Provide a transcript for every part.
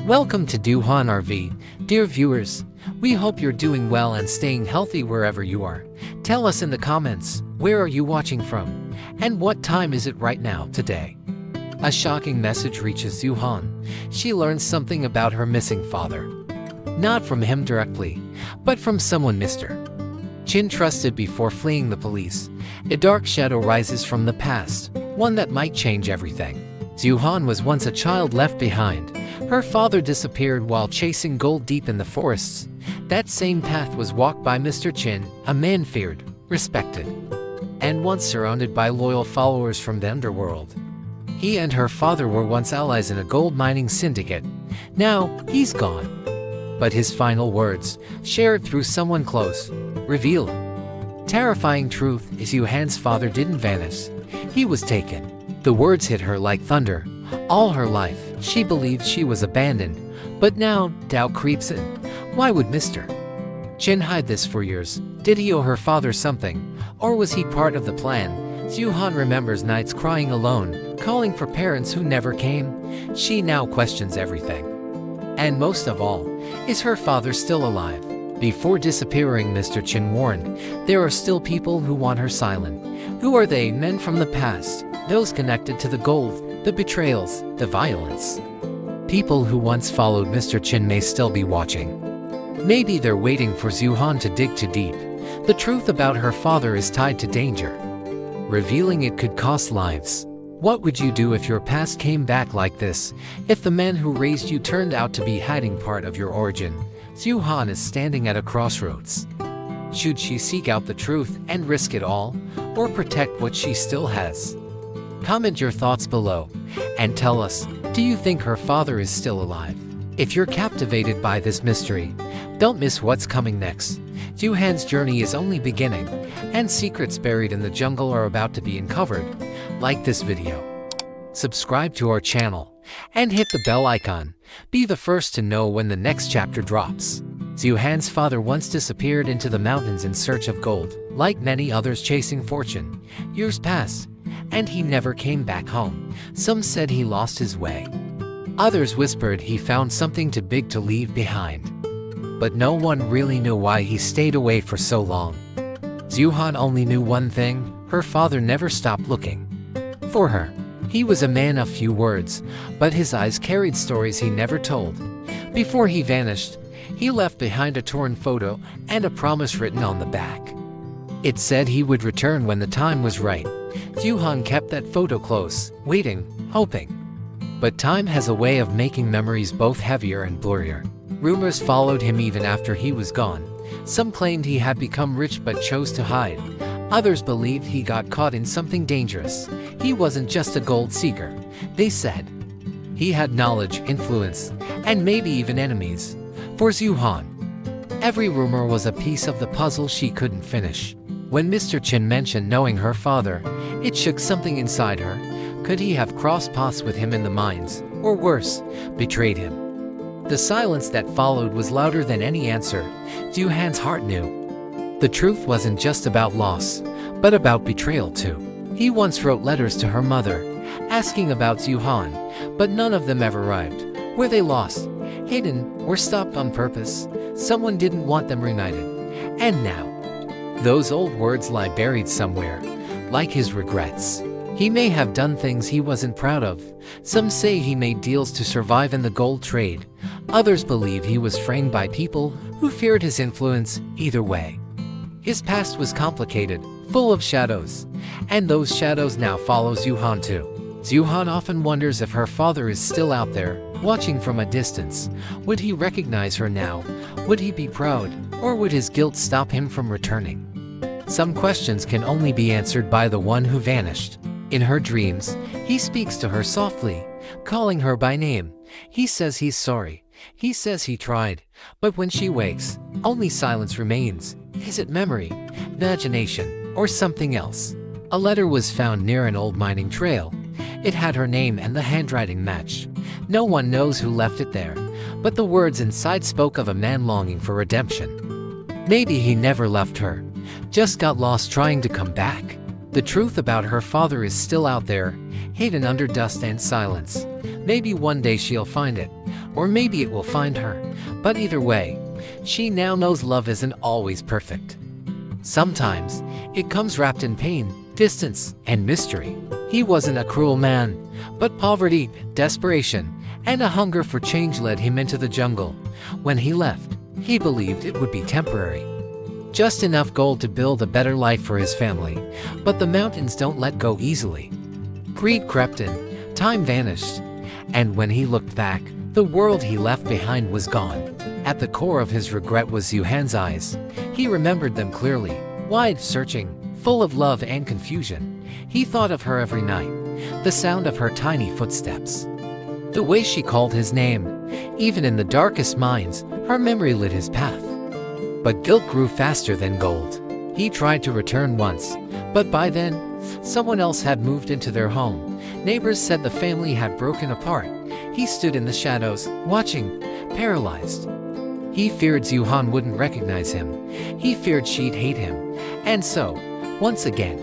Welcome to Dieu Han RV, dear viewers. We hope you're doing well and staying healthy wherever you are. Tell us in the comments, where are you watching from? And what time is it right now today? A shocking message reaches Dieu Han. She learns something about her missing father. Not from him directly, but from someone Mr. Chin trusted before fleeing the police. A dark shadow rises from the past, one that might change everything. Dieu Han was once a child left behind. Her father disappeared while chasing gold deep in the forests. That same path was walked by Mr. Chin, a man feared, respected, and once surrounded by loyal followers from the underworld. He and her father were once allies in a gold mining syndicate. Now, he's gone. But his final words, shared through someone close, reveal terrifying truth is Dieu Han's father didn't vanish. He was taken. The words hit her like thunder. All her life, she believed she was abandoned. But now, doubt creeps in. Why would Mr. Chin hide this for years? Did he owe her father something? Or was he part of the plan? Dieu Han remembers nights crying alone, calling for parents who never came. She now questions everything. And most of all, is her father still alive? Before disappearing, Mr. Chin warned, there are still people who want her silent. Who are they? Men from the past, those connected to the gold, the betrayals, the violence. People who once followed Mr. Chin may still be watching. Maybe they're waiting for Dieu Han to dig too deep. The truth about her father is tied to danger. Revealing it could cost lives. What would you do if your past came back like this? If the man who raised you turned out to be hiding part of your origin? Dieu Han is standing at a crossroads. Should she seek out the truth and risk it all, or protect what she still has? Comment your thoughts below, and tell us, do you think her father is still alive? If you're captivated by this mystery, don't miss what's coming next. Dieu Han's journey is only beginning, and secrets buried in the jungle are about to be uncovered. Like this video, subscribe to our channel, and hit the bell icon. Be the first to know when the next chapter drops. Dieu Han's father once disappeared into the mountains in search of gold. Like many others chasing fortune, years passed, and he never came back home. Some said he lost his way. Others whispered he found something too big to leave behind. But no one really knew why he stayed away for so long. Dieu Han only knew one thing: her father never stopped looking for her. He was a man of few words, but his eyes carried stories he never told. Before he vanished, he left behind a torn photo and a promise written on the back. It said he would return when the time was right. Dieu Han kept that photo close, waiting, hoping. But time has a way of making memories both heavier and blurrier. Rumors followed him even after he was gone. Some claimed he had become rich but chose to hide. Others believed he got caught in something dangerous. He wasn't just a gold seeker, they said. He had knowledge, influence, and maybe even enemies. For Dieu Han, every rumor was a piece of the puzzle she couldn't finish. When Mr. Chin mentioned knowing her father, it shook something inside her. Could he have crossed paths with him in the mines, or worse, betrayed him? The silence that followed was louder than any answer. Dieu Han's heart knew. The truth wasn't just about loss, but about betrayal too. He once wrote letters to her mother, asking about Dieu Han, but none of them ever arrived. Were they lost, hidden, or stopped on purpose? Someone didn't want them reunited. And now, those old words lie buried somewhere, like his regrets. He may have done things he wasn't proud of. Some say he made deals to survive in the gold trade. Others believe he was framed by people who feared his influence. Either way, his past was complicated, full of shadows. And those shadows now follow Dieu Han too. Dieu Han often wonders if her father is still out there, watching from a distance. Would he recognize her now? Would he be proud? Or would his guilt stop him from returning? Some questions can only be answered by the one who vanished. In her dreams, he speaks to her softly, calling her by name. He says he's sorry. He says he tried. But when she wakes, only silence remains. Is it memory, imagination, or something else? A letter was found near an old mining trail. It had her name and the handwriting matched. No one knows who left it there, but the words inside spoke of a man longing for redemption. Maybe he never left her, just got lost trying to come back. The truth about her father is still out there, hidden under dust and silence. Maybe one day she'll find it, or maybe it will find her. But either way, she now knows love isn't always perfect. Sometimes, it comes wrapped in pain, distance, and mystery. He wasn't a cruel man, but poverty, desperation, and a hunger for change led him into the jungle. When he left, he believed it would be temporary. Just enough gold to build a better life for his family, but the mountains don't let go easily. Greed crept in, time vanished, and when he looked back, the world he left behind was gone. At the core of his regret was Dieu Han's eyes. He remembered them clearly, wide, searching, full of love and confusion. He thought of her every night, the sound of her tiny footsteps, the way she called his name. Even in the darkest minds, her memory lit his path. But guilt grew faster than gold. He tried to return once, but by then, someone else had moved into their home. Neighbors said the family had broken apart. He stood in the shadows, watching, paralyzed. He feared Dieu Han wouldn't recognize him. He feared she'd hate him. And so, once again,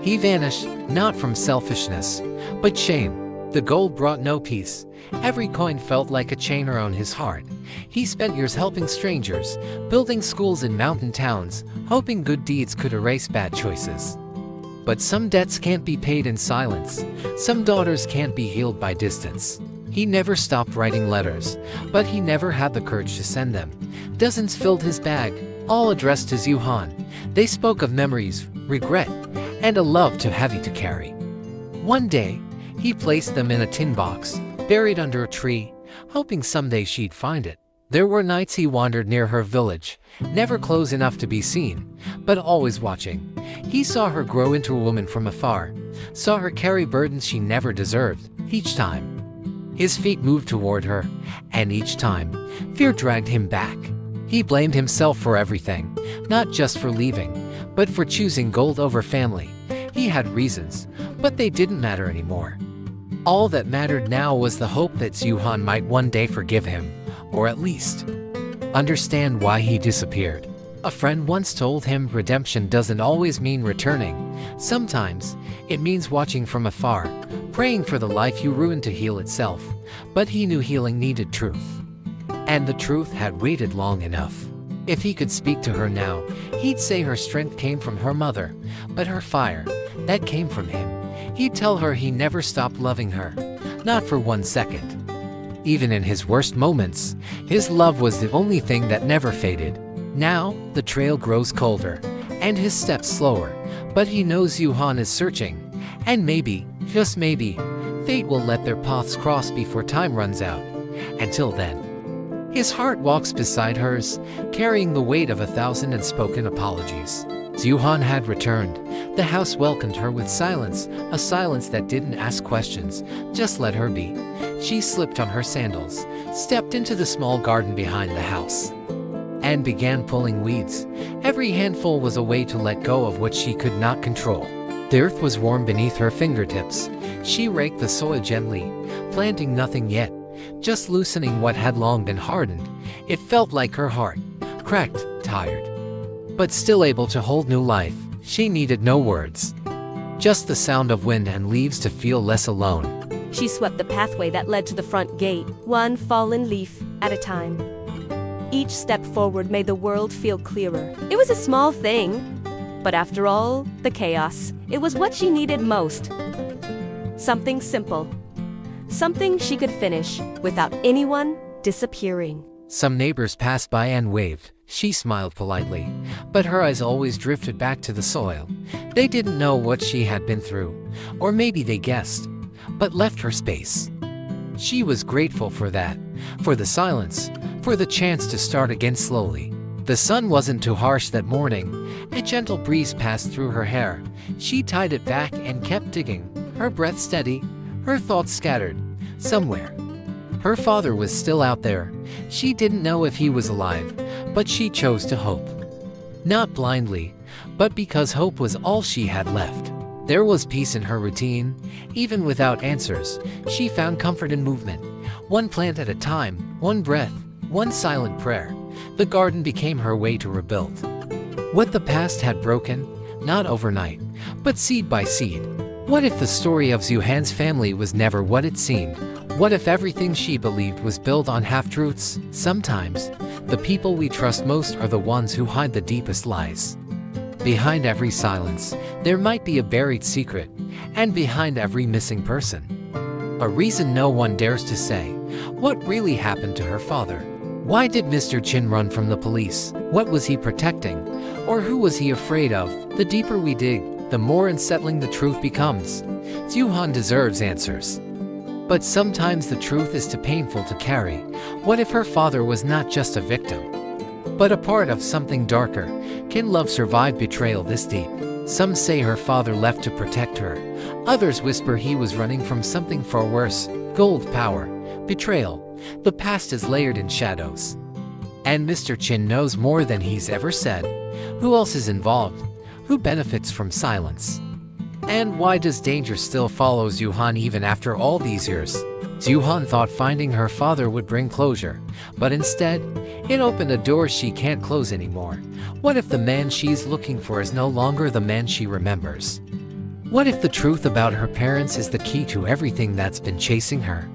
he vanished, not from selfishness, but shame. The gold brought no peace. Every coin felt like a chain around his heart. He spent years helping strangers, building schools in mountain towns, hoping good deeds could erase bad choices. But some debts can't be paid in silence. Some daughters can't be healed by distance. He never stopped writing letters, but he never had the courage to send them. Dozens filled his bag, all addressed to Dieu Han. They spoke of memories, regret, and a love too heavy to carry. One day, he placed them in a tin box, buried under a tree, hoping someday she'd find it. There were nights he wandered near her village, never close enough to be seen, but always watching. He saw her grow into a woman from afar, saw her carry burdens she never deserved. Each time, his feet moved toward her, and each time, fear dragged him back. He blamed himself for everything, not just for leaving, but for choosing gold over family. He had reasons, but they didn't matter anymore. All that mattered now was the hope that Dieu Han might one day forgive him, or at least understand why he disappeared. A friend once told him redemption doesn't always mean returning. Sometimes, it means watching from afar, praying for the life you ruined to heal itself. But he knew healing needed truth. And the truth had waited long enough. If he could speak to her now, he'd say her strength came from her mother, but her fire, that came from him. He'd tell her he never stopped loving her, not for 1 second. Even in his worst moments, his love was the only thing that never faded. Now, the trail grows colder, and his steps slower, but he knows Dieu Han is searching, and maybe, just maybe, fate will let their paths cross before time runs out. Until then, his heart walks beside hers, carrying the weight of 1,000 unspoken apologies. Dieu Han had returned. The house welcomed her with silence, a silence that didn't ask questions, just let her be. She slipped on her sandals, stepped into the small garden behind the house, and began pulling weeds. Every handful was a way to let go of what she could not control. The earth was warm beneath her fingertips. She raked the soil gently, planting nothing yet, just loosening what had long been hardened. It felt like her heart, cracked, tired, but still able to hold new life. She needed no words, just the sound of wind and leaves to feel less alone. She swept the pathway that led to the front gate, one fallen leaf at a time. Each step forward made the world feel clearer. It was a small thing, but after all the chaos, it was what she needed most. Something simple. Something she could finish without anyone disappearing. Some neighbors passed by and waved. She smiled politely, but her eyes always drifted back to the soil. They didn't know what she had been through, or maybe they guessed, but left her space. She was grateful for that, for the silence, for the chance to start again slowly. The sun wasn't too harsh that morning. A gentle breeze passed through her hair. She tied it back and kept digging, her breath steady, her thoughts scattered. Somewhere, her father was still out there. She didn't know if he was alive, but she chose to hope. Not blindly, but because hope was all she had left. There was peace in her routine. Even without answers, she found comfort in movement. One plant at a time, one breath, one silent prayer. The garden became her way to rebuild what the past had broken, not overnight, but seed by seed. What if the story of Dieu Han's family was never what it seemed? What if everything she believed was built on half-truths? Sometimes, the people we trust most are the ones who hide the deepest lies. Behind every silence, there might be a buried secret, and behind every missing person, a reason no one dares to say. What really happened to her father? Why did Mr. Chin run from the police? What was he protecting? Or who was he afraid of? The deeper we dig, the more unsettling the truth becomes. Dieu Han deserves answers. But sometimes the truth is too painful to carry. What if her father was not just a victim, but a part of something darker? Can love survive betrayal this deep? Some say her father left to protect her. Others whisper he was running from something far worse: gold, power, betrayal. The past is layered in shadows. And Mr. Chin knows more than he's ever said. Who else is involved? Who benefits from silence? And why does danger still follow Dieu Han even after all these years? Dieu Han thought finding her father would bring closure, but instead, it opened a door she can't close anymore. What if the man she's looking for is no longer the man she remembers? What if the truth about her parents is the key to everything that's been chasing her?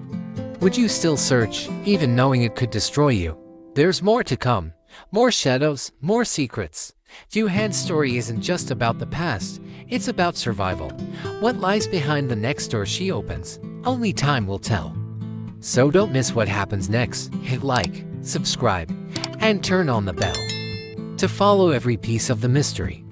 Would you still search, even knowing it could destroy you? There's more to come. More shadows, more secrets. Dieu Han's story isn't just about the past, it's about survival. What lies behind the next door she opens? Only time will tell. So don't miss what happens next. Hit like, subscribe, and turn on the bell to follow every piece of the mystery.